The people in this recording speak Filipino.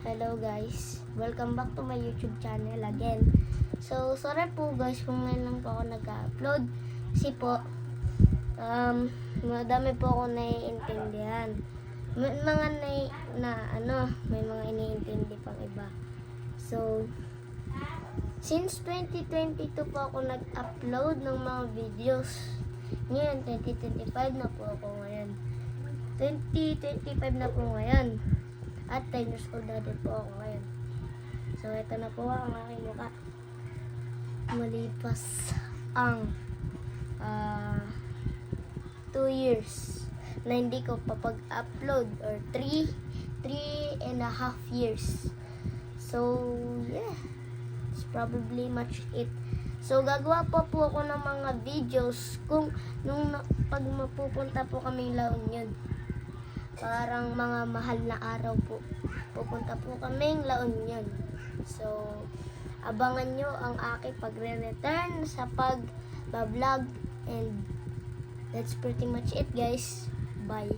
Hello guys, welcome back to my YouTube channel again. So sorry po guys kung ngayon lang po ako nag-upload kasi po madami po ako naiintindihan. May mga may mga iniintindi pang iba. So since 2022 po ako nag-upload ng mga videos. Ngayon 2025 na po ako ngayon. 2025 na po ngayon. At 10 years old na din po ako ngayon. So, ito na po ang aking mukha. Malipas ang 2 years na hindi ko papag-upload or 3.5 years. So, yeah. It's probably much it. So, gagawa po ako ng mga videos kung pag mapupunta po kami La Union. Parang mga mahal na araw po. Pupunta po kaming La Union. So, abangan nyo ang aking pagre-return sa pag-vlog. And that's pretty much it guys. Bye.